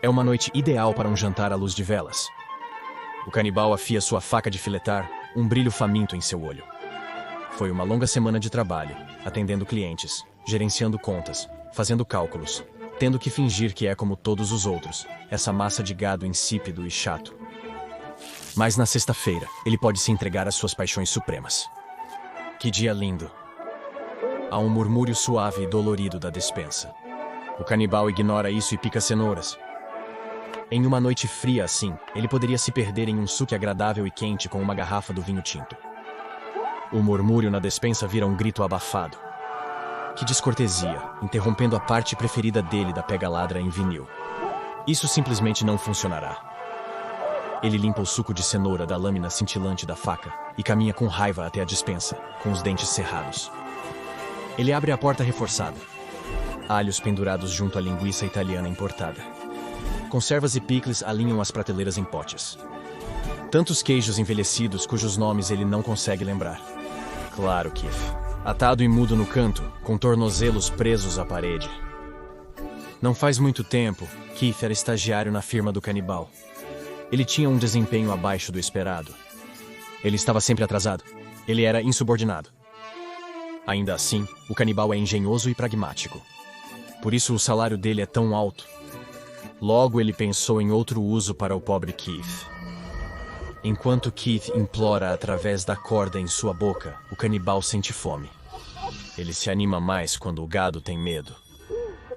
É uma noite ideal para um jantar à luz de velas. O canibal afia sua faca de filetar, um brilho faminto em seu olho. Foi uma longa semana de trabalho, atendendo clientes, gerenciando contas, fazendo cálculos, tendo que fingir que é como todos os outros, essa massa de gado insípido e chato. Mas na sexta-feira, ele pode se entregar às suas paixões supremas. Que dia lindo! Há um murmúrio suave e dolorido da despensa. O canibal ignora isso e pica cenouras. Em uma noite fria assim, ele poderia se perder em um suque agradável e quente com uma garrafa do vinho tinto. O murmúrio na despensa vira um grito abafado. Que descortesia, interrompendo a parte preferida dele da pega-ladra em vinil. Isso simplesmente não funcionará. Ele limpa o suco de cenoura da lâmina cintilante da faca e caminha com raiva até a despensa, com os dentes cerrados. Ele abre a porta reforçada. Alhos pendurados junto à linguiça italiana importada. Conservas e picles alinham as prateleiras em potes. Tantos queijos envelhecidos cujos nomes ele não consegue lembrar. Claro, Keith. Atado e mudo no canto, com tornozelos presos à parede. Não faz muito tempo, Keith era estagiário na firma do canibal. Ele tinha um desempenho abaixo do esperado. Ele estava sempre atrasado. Ele era insubordinado. Ainda assim, o canibal é engenhoso e pragmático. Por isso o salário dele é tão alto. Logo ele pensou em outro uso para o pobre Keith. Enquanto Keith implora através da corda em sua boca, o canibal sente fome. Ele se anima mais quando o gado tem medo.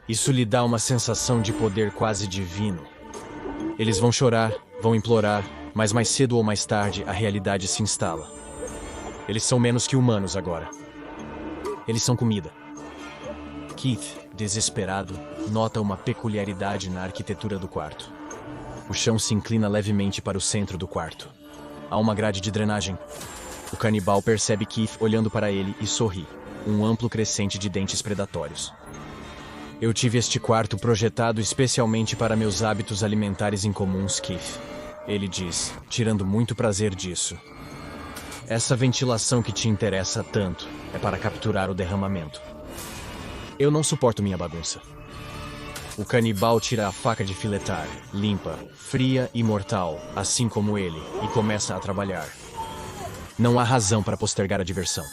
Isso lhe dá uma sensação de poder quase divino. Eles vão chorar, vão implorar, mas mais cedo ou mais tarde a realidade se instala. Eles são menos que humanos agora. Eles são comida. Keith, desesperado, nota uma peculiaridade na arquitetura do quarto. O chão se inclina levemente para o centro do quarto. Há uma grade de drenagem. O canibal percebe Keith olhando para ele e sorri, um amplo crescente de dentes predatórios. Eu tive este quarto projetado especialmente para meus hábitos alimentares incomuns, Keith. Ele diz, tirando muito prazer disso. Essa ventilação que te interessa tanto é para capturar o derramamento. Eu não suporto minha bagunça. O canibal tira a faca de filetar, limpa, fria e mortal, assim como ele, e começa a trabalhar. Não há razão para postergar a diversão.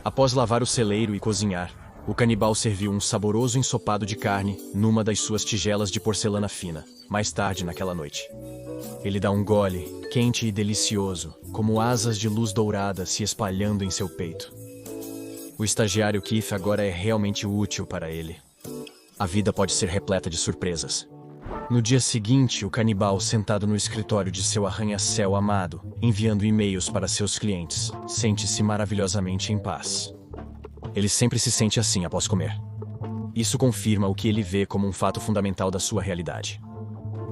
Após lavar o celeiro e cozinhar, o canibal serviu um saboroso ensopado de carne numa das suas tigelas de porcelana fina, mais tarde naquela noite. Ele dá um gole, quente e delicioso, como asas de luz dourada se espalhando em seu peito. O estagiário Keith agora é realmente útil para ele. A vida pode ser repleta de surpresas. No dia seguinte, o canibal, sentado no escritório de seu arranha-céu amado, enviando e-mails para seus clientes, sente-se maravilhosamente em paz. Ele sempre se sente assim após comer. Isso confirma o que ele vê como um fato fundamental da sua realidade.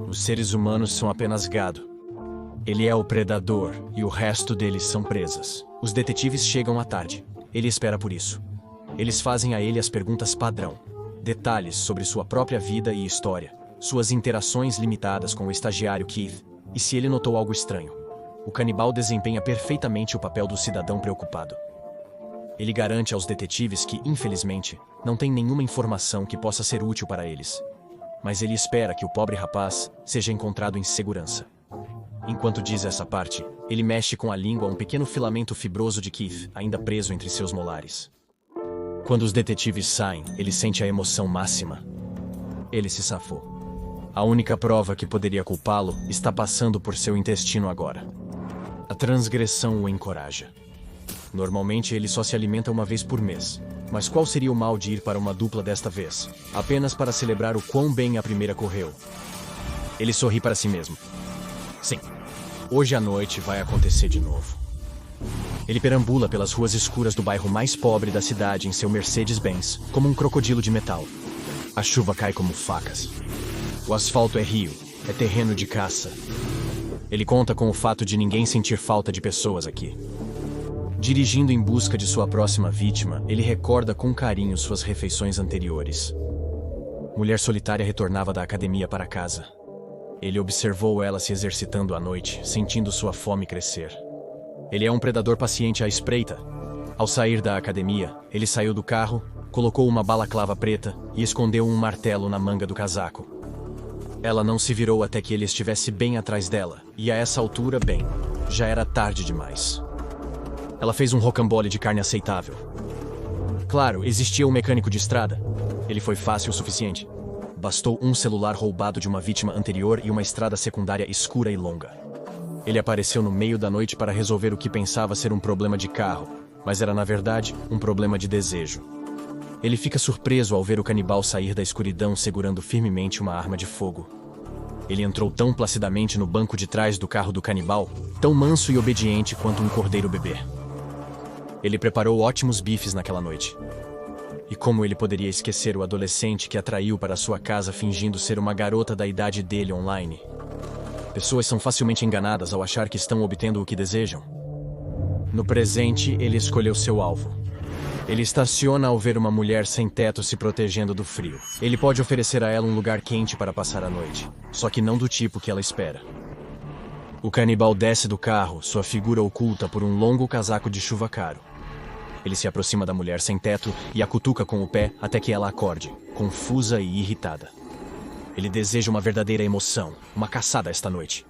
Os seres humanos são apenas gado. Ele é o predador e o resto deles são presas. Os detetives chegam à tarde. Ele espera por isso. Eles fazem a ele as perguntas padrão. Detalhes sobre sua própria vida e história. Suas interações limitadas com o estagiário Keith. E se ele notou algo estranho. O canibal desempenha perfeitamente o papel do cidadão preocupado. Ele garante aos detetives que, infelizmente, não tem nenhuma informação que possa ser útil para eles. Mas ele espera que o pobre rapaz seja encontrado em segurança. Enquanto diz essa parte, ele mexe com a língua um pequeno filamento fibroso de Keith, ainda preso entre seus molares. Quando os detetives saem, ele sente a emoção máxima. Ele se safou. A única prova que poderia culpá-lo está passando por seu intestino agora. A transgressão o encoraja. Normalmente ele só se alimenta uma vez por mês. Mas qual seria o mal de ir para uma dupla desta vez? Apenas para celebrar o quão bem a primeira correu. Ele sorri para si mesmo. Sim, hoje à noite vai acontecer de novo. Ele perambula pelas ruas escuras do bairro mais pobre da cidade em seu Mercedes-Benz, como um crocodilo de metal. A chuva cai como facas. O asfalto é rio, é terreno de caça. Ele conta com o fato de ninguém sentir falta de pessoas aqui. Dirigindo em busca de sua próxima vítima, ele recorda com carinho suas refeições anteriores. Mulher solitária retornava da academia para casa. Ele observou ela se exercitando à noite, sentindo sua fome crescer. Ele é um predador paciente à espreita. Ao sair da academia, ele saiu do carro, colocou uma balaclava preta e escondeu um martelo na manga do casaco. Ela não se virou até que ele estivesse bem atrás dela, e a essa altura, bem, já era tarde demais. Ela fez um rocambole de carne aceitável. Claro, existia um mecânico de estrada. Ele foi fácil o suficiente. Bastou um celular roubado de uma vítima anterior e uma estrada secundária escura e longa. Ele apareceu no meio da noite para resolver o que pensava ser um problema de carro, mas era na verdade um problema de desejo. Ele fica surpreso ao ver o canibal sair da escuridão segurando firmemente uma arma de fogo. Ele entrou tão placidamente no banco de trás do carro do canibal, tão manso e obediente quanto um cordeiro bebê. Ele preparou ótimos bifes naquela noite. E como ele poderia esquecer o adolescente que atraiu para sua casa fingindo ser uma garota da idade dele online? Pessoas são facilmente enganadas ao achar que estão obtendo o que desejam. No presente, ele escolheu seu alvo. Ele estaciona ao ver uma mulher sem teto se protegendo do frio. Ele pode oferecer a ela um lugar quente para passar a noite, só que não do tipo que ela espera. O canibal desce do carro, sua figura oculta por um longo casaco de chuva caro. Ele se aproxima da mulher sem teto e a cutuca com o pé até que ela acorde, confusa e irritada. Ele deseja uma verdadeira emoção, uma caçada esta noite.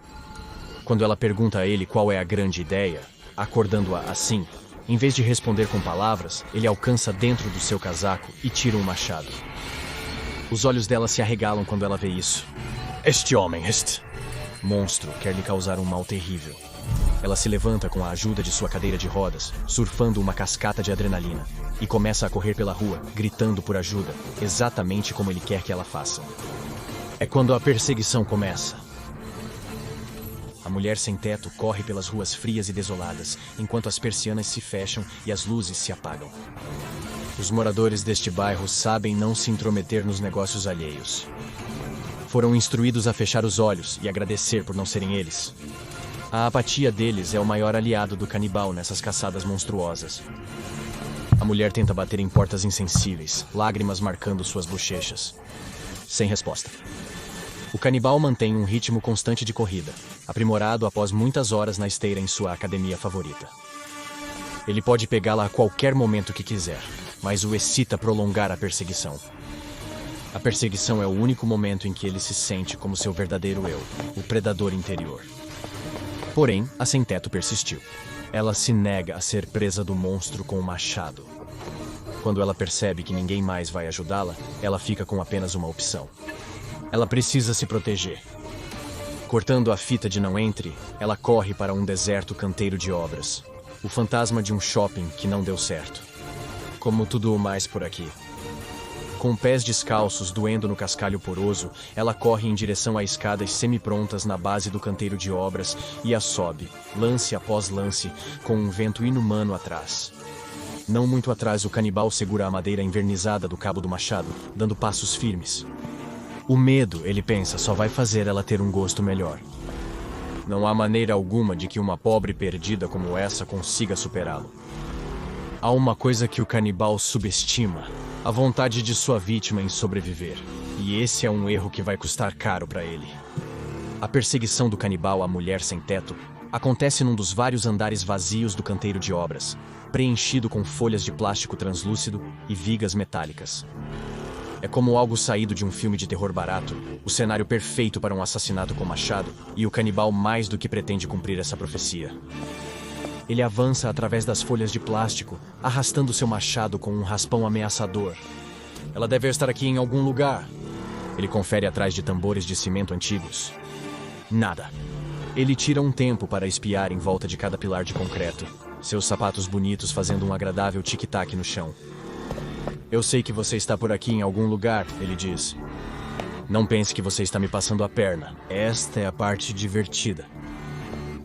Quando ela pergunta a ele qual é a grande ideia, acordando-a assim, em vez de responder com palavras, ele alcança dentro do seu casaco e tira um machado. Os olhos dela se arregalam quando ela vê isso. Este homem, este monstro, quer lhe causar um mal terrível. Ela se levanta com a ajuda de sua cadeira de rodas, surfando uma cascata de adrenalina, e começa a correr pela rua, gritando por ajuda, exatamente como ele quer que ela faça. É quando a perseguição começa. A mulher sem teto corre pelas ruas frias e desoladas, enquanto as persianas se fecham e as luzes se apagam. Os moradores deste bairro sabem não se intrometer nos negócios alheios. Foram instruídos a fechar os olhos e agradecer por não serem eles. A apatia deles é o maior aliado do canibal nessas caçadas monstruosas. A mulher tenta bater em portas insensíveis, lágrimas marcando suas bochechas. Sem resposta. O canibal mantém um ritmo constante de corrida, aprimorado após muitas horas na esteira em sua academia favorita. Ele pode pegá-la a qualquer momento que quiser, mas o excita prolongar a perseguição. A perseguição é o único momento em que ele se sente como seu verdadeiro eu, o predador interior. Porém, a sem-teto persistiu. Ela se nega a ser presa do monstro com o machado. Quando ela percebe que ninguém mais vai ajudá-la, ela fica com apenas uma opção. Ela precisa se proteger. Cortando a fita de não entre, ela corre para um deserto canteiro de obras. O fantasma de um shopping que não deu certo. Como tudo o mais por aqui. Com pés descalços doendo no cascalho poroso, ela corre em direção a escadas semi-prontas na base do canteiro de obras e a sobe, lance após lance, com um vento inumano atrás. Não muito atrás, o canibal segura a madeira envernizada do cabo do machado, dando passos firmes. O medo, ele pensa, só vai fazer ela ter um gosto melhor. Não há maneira alguma de que uma pobre perdida como essa consiga superá-lo. Há uma coisa que o canibal subestima: a vontade de sua vítima em sobreviver. E esse é um erro que vai custar caro para ele. A perseguição do canibal à mulher sem teto acontece num dos vários andares vazios do canteiro de obras, preenchido com folhas de plástico translúcido e vigas metálicas. É como algo saído de um filme de terror barato, o cenário perfeito para um assassinato com machado, e o canibal mais do que pretende cumprir essa profecia. Ele avança através das folhas de plástico, arrastando seu machado com um raspão ameaçador. Ela deve estar aqui em algum lugar. Ele confere atrás de tambores de cimento antigos. Nada. Ele tira um tempo para espiar em volta de cada pilar de concreto, seus sapatos bonitos fazendo um agradável tic-tac no chão. Eu sei que você está por aqui em algum lugar, ele diz. Não pense que você está me passando a perna. Esta é a parte divertida.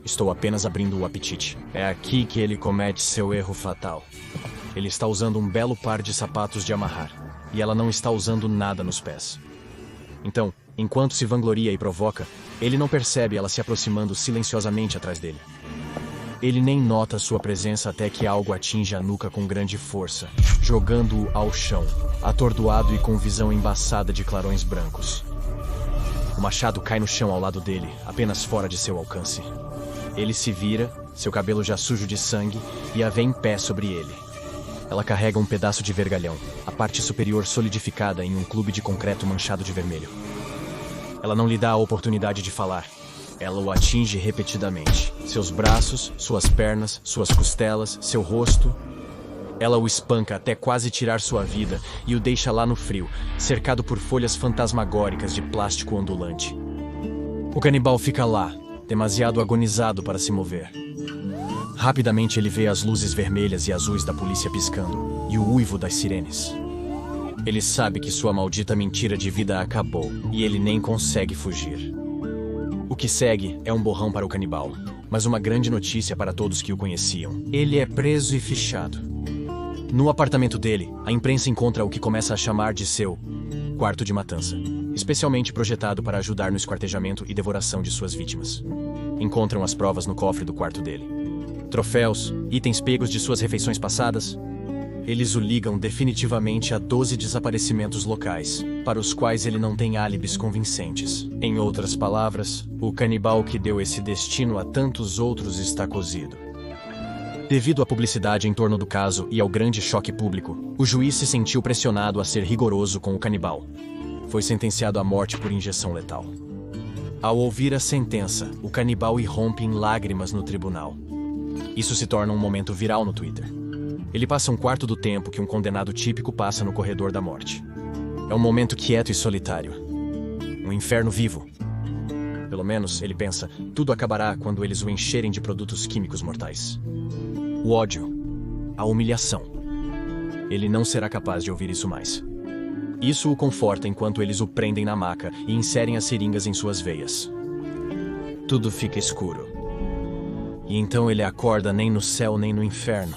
Estou apenas abrindo o apetite. É aqui que ele comete seu erro fatal. Ele está usando um belo par de sapatos de amarrar, e ela não está usando nada nos pés. Então, enquanto se vangloria e provoca, ele não percebe ela se aproximando silenciosamente atrás dele. Ele nem nota sua presença até que algo atinge a nuca com grande força, jogando-o ao chão, atordoado e com visão embaçada de clarões brancos. O machado cai no chão ao lado dele, apenas fora de seu alcance. Ele se vira, seu cabelo já sujo de sangue, e a vê em pé sobre ele. Ela carrega um pedaço de vergalhão, a parte superior solidificada em um clube de concreto manchado de vermelho. Ela não lhe dá a oportunidade de falar. Ela o atinge repetidamente. Seus braços, suas pernas, suas costelas, seu rosto. Ela o espanca até quase tirar sua vida e o deixa lá no frio, cercado por folhas fantasmagóricas de plástico ondulante. O canibal fica lá, demasiado agonizado para se mover. Rapidamente ele vê as luzes vermelhas e azuis da polícia piscando e o uivo das sirenes. Ele sabe que sua maldita mentira de vida acabou e ele nem consegue fugir. O que segue é um borrão para o canibal, mas uma grande notícia para todos que o conheciam. Ele é preso e fichado. No apartamento dele, a imprensa encontra o que começa a chamar de seu quarto de matança, especialmente projetado para ajudar no esquartejamento e devoração de suas vítimas. Encontram as provas no cofre do quarto dele. Troféus, itens pegos de suas refeições passadas. Eles o ligam definitivamente a 12 desaparecimentos locais, para os quais ele não tem álibis convincentes. Em outras palavras, o canibal que deu esse destino a tantos outros está cozido. Devido à publicidade em torno do caso e ao grande choque público, o juiz se sentiu pressionado a ser rigoroso com o canibal. Foi sentenciado à morte por injeção letal. Ao ouvir a sentença, o canibal irrompe em lágrimas no tribunal. Isso se torna um momento viral no Twitter. Ele passa um quarto do tempo que um condenado típico passa no corredor da morte. É um momento quieto e solitário. Um inferno vivo. Pelo menos, ele pensa, tudo acabará quando eles o encherem de produtos químicos mortais. O ódio. A humilhação. Ele não será capaz de ouvir isso mais. Isso o conforta enquanto eles o prendem na maca e inserem as seringas em suas veias. Tudo fica escuro. E então ele acorda nem no céu nem no inferno.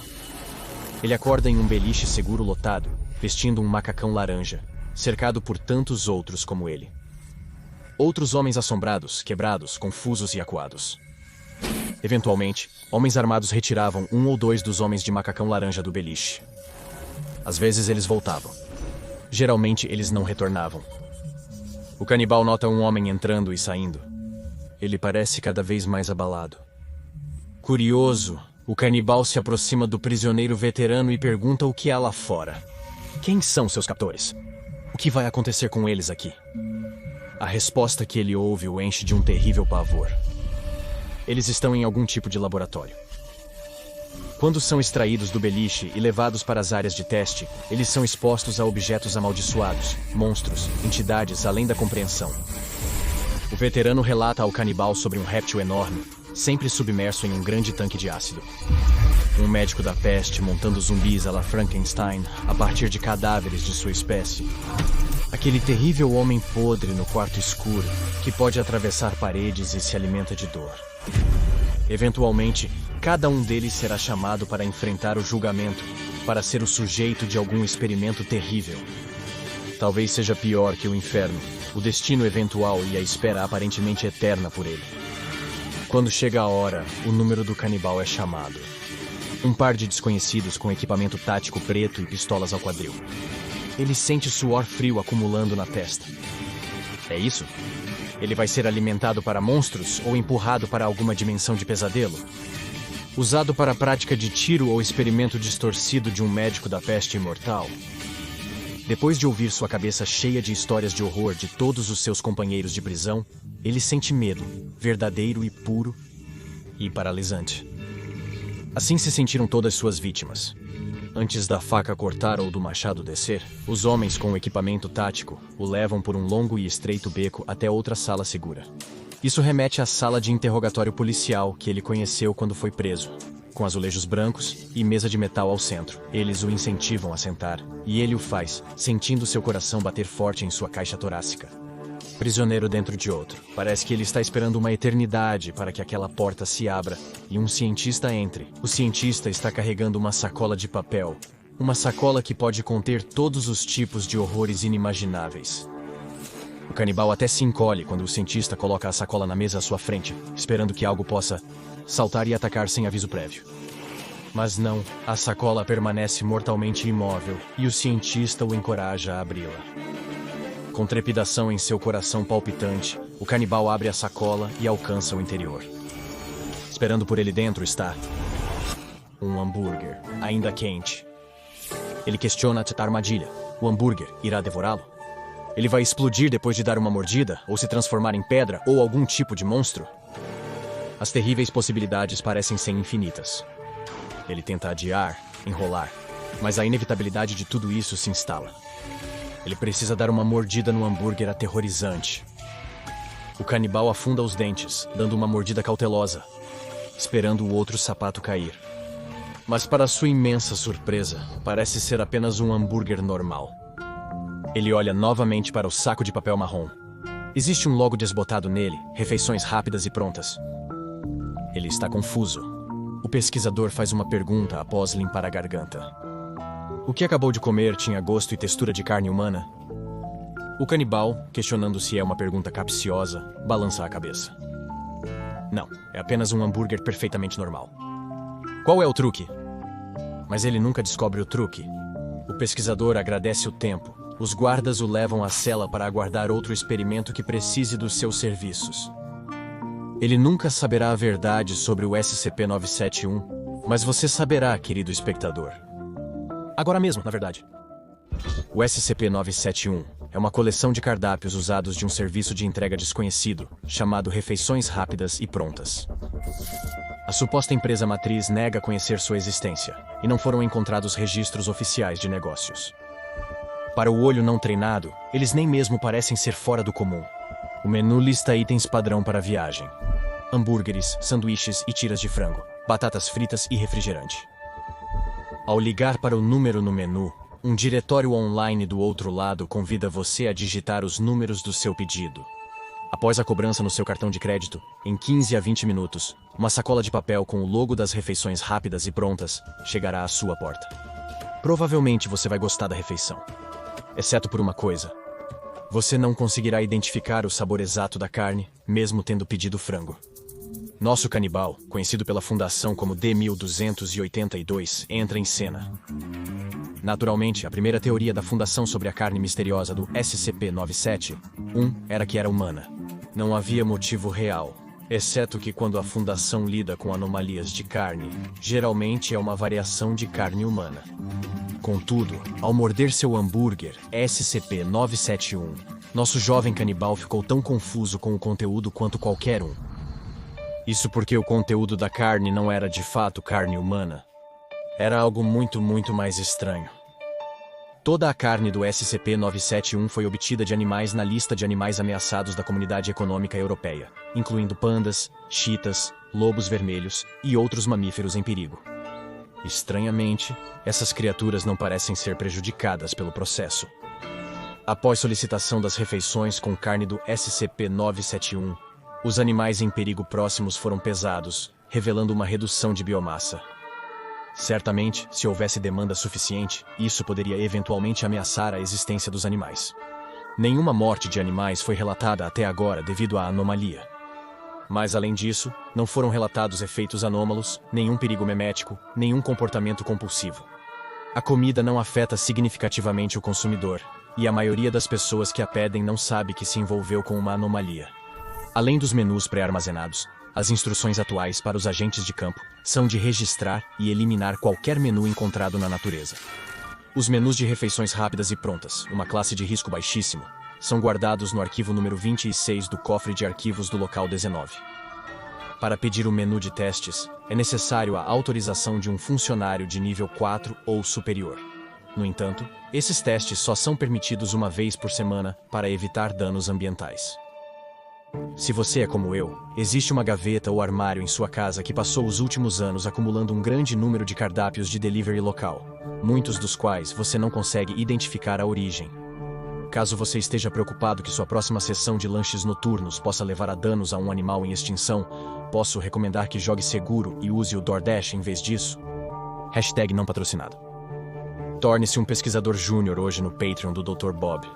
Ele acorda em um beliche seguro lotado, vestindo um macacão laranja, cercado por tantos outros como ele. Outros homens assombrados, quebrados, confusos e acuados. Eventualmente, homens armados retiravam um ou dois dos homens de macacão laranja do beliche. Às vezes eles voltavam. Geralmente eles não retornavam. O canibal nota um homem entrando e saindo. Ele parece cada vez mais abalado. Curioso, o canibal se aproxima do prisioneiro veterano e pergunta o que há lá fora. Quem são seus captores? O que vai acontecer com eles aqui? A resposta que ele ouve o enche de um terrível pavor. Eles estão em algum tipo de laboratório. Quando são extraídos do beliche e levados para as áreas de teste, eles são expostos a objetos amaldiçoados, monstros, entidades além da compreensão. O veterano relata ao canibal sobre um réptil enorme, sempre submerso em um grande tanque de ácido. Um médico da peste montando zumbis à la Frankenstein a partir de cadáveres de sua espécie. Aquele terrível homem podre no quarto escuro que pode atravessar paredes e se alimenta de dor. Eventualmente, cada um deles será chamado para enfrentar o julgamento, para ser o sujeito de algum experimento terrível. Talvez seja pior que o inferno, o destino eventual e a espera aparentemente eterna por ele. Quando chega a hora, o número do canibal é chamado. Um par de desconhecidos com equipamento tático preto e pistolas ao quadril. Ele sente suor frio acumulando na testa. É isso? Ele vai ser alimentado para monstros ou empurrado para alguma dimensão de pesadelo? Usado para a prática de tiro ou experimento distorcido de um médico da peste imortal? Depois de ouvir sua cabeça cheia de histórias de horror de todos os seus companheiros de prisão, ele sente medo, verdadeiro e puro e paralisante. Assim se sentiram todas suas vítimas. Antes da faca cortar ou do machado descer, os homens com o equipamento tático o levam por um longo e estreito beco até outra sala segura. Isso remete à sala de interrogatório policial que ele conheceu quando foi preso, com azulejos brancos e mesa de metal ao centro. Eles o incentivam a sentar, e ele o faz, sentindo seu coração bater forte em sua caixa torácica. Prisioneiro dentro de outro. Parece que ele está esperando uma eternidade para que aquela porta se abra e um cientista entre. O cientista está carregando uma sacola de papel. Uma sacola que pode conter todos os tipos de horrores inimagináveis. O canibal até se encolhe quando o cientista coloca a sacola na mesa à sua frente, esperando que algo possa saltar e atacar sem aviso prévio. Mas não, a sacola permanece mortalmente imóvel e o cientista o encoraja a abri-la. Com trepidação em seu coração palpitante, o canibal abre a sacola e alcança o interior. Esperando por ele dentro está um hambúrguer, ainda quente. Ele questiona a armadilha. O hambúrguer irá devorá-lo? Ele vai explodir depois de dar uma mordida, ou se transformar em pedra ou algum tipo de monstro? As terríveis possibilidades parecem ser infinitas. Ele tenta adiar, enrolar, mas a inevitabilidade de tudo isso se instala. Ele precisa dar uma mordida no hambúrguer aterrorizante. O canibal afunda os dentes, dando uma mordida cautelosa, esperando o outro sapato cair. Mas para sua imensa surpresa, parece ser apenas um hambúrguer normal. Ele olha novamente para o saco de papel marrom. Existe um logo desbotado nele, refeições rápidas e prontas. Ele está confuso. O pesquisador faz uma pergunta após limpar a garganta. O que acabou de comer tinha gosto e textura de carne humana? O canibal, questionando se é uma pergunta capciosa, balança a cabeça. Não, é apenas um hambúrguer perfeitamente normal. Qual é o truque? Mas ele nunca descobre o truque. O pesquisador agradece o tempo. Os guardas o levam à cela para aguardar outro experimento que precise dos seus serviços. Ele nunca saberá a verdade sobre o SCP-971, mas você saberá, querido espectador. Agora mesmo, na verdade. O SCP-971 é uma coleção de cardápios usados de um serviço de entrega desconhecido, chamado Refeições Rápidas e Prontas. A suposta empresa matriz nega conhecer sua existência, e não foram encontrados registros oficiais de negócios. Para o olho não treinado, eles nem mesmo parecem ser fora do comum. O menu lista itens padrão para a viagem: hambúrgueres, sanduíches e tiras de frango, batatas fritas e refrigerante. Ao ligar para o número no menu, um diretório online do outro lado convida você a digitar os números do seu pedido. Após a cobrança no seu cartão de crédito, em 15 a 20 minutos, uma sacola de papel com o logo das refeições rápidas e prontas chegará à sua porta. Provavelmente você vai gostar da refeição. Exceto por uma coisa: você não conseguirá identificar o sabor exato da carne, mesmo tendo pedido frango. Nosso canibal, conhecido pela Fundação como D-1282, entra em cena. Naturalmente, a primeira teoria da Fundação sobre a carne misteriosa do SCP-971 era que era humana. Não havia motivo real, exceto que quando a Fundação lida com anomalias de carne, geralmente é uma variação de carne humana. Contudo, ao morder seu hambúrguer SCP-971, nosso jovem canibal ficou tão confuso com o conteúdo quanto qualquer um. Isso porque o conteúdo da carne não era de fato carne humana. Era algo muito mais estranho. Toda a carne do SCP-971 foi obtida de animais na lista de animais ameaçados da Comunidade Econômica Europeia, incluindo pandas, chitas, lobos vermelhos e outros mamíferos em perigo. Estranhamente, essas criaturas não parecem ser prejudicadas pelo processo. Após solicitação das refeições com carne do SCP-971, os animais em perigo próximos foram pesados, revelando uma redução de biomassa. Certamente, se houvesse demanda suficiente, isso poderia eventualmente ameaçar a existência dos animais. Nenhuma morte de animais foi relatada até agora devido à anomalia. Mas, além disso, não foram relatados efeitos anômalos, nenhum perigo memético, nenhum comportamento compulsivo. A comida não afeta significativamente o consumidor, e a maioria das pessoas que a pedem não sabe que se envolveu com uma anomalia. Além dos menus pré-armazenados, as instruções atuais para os agentes de campo são de registrar e eliminar qualquer menu encontrado na natureza. Os menus de refeições rápidas e prontas, uma classe de risco baixíssimo, são guardados no arquivo número 26 do cofre de arquivos do local 19. Para pedir o menu de testes, é necessário a autorização de um funcionário de nível 4 ou superior. No entanto, esses testes só são permitidos uma vez por semana para evitar danos ambientais. Se você é como eu, existe uma gaveta ou armário em sua casa que passou os últimos anos acumulando um grande número de cardápios de delivery local, muitos dos quais você não consegue identificar a origem. Caso você esteja preocupado que sua próxima sessão de lanches noturnos possa levar a danos a um animal em extinção, posso recomendar que jogue seguro e use o DoorDash em vez disso. Hashtag não patrocinado. Torne-se um pesquisador júnior hoje no Patreon do Dr. Bob.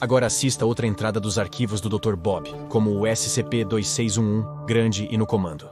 Agora assista outra entrada dos arquivos do Dr. Bob, como o SCP-2611, grande e no comando.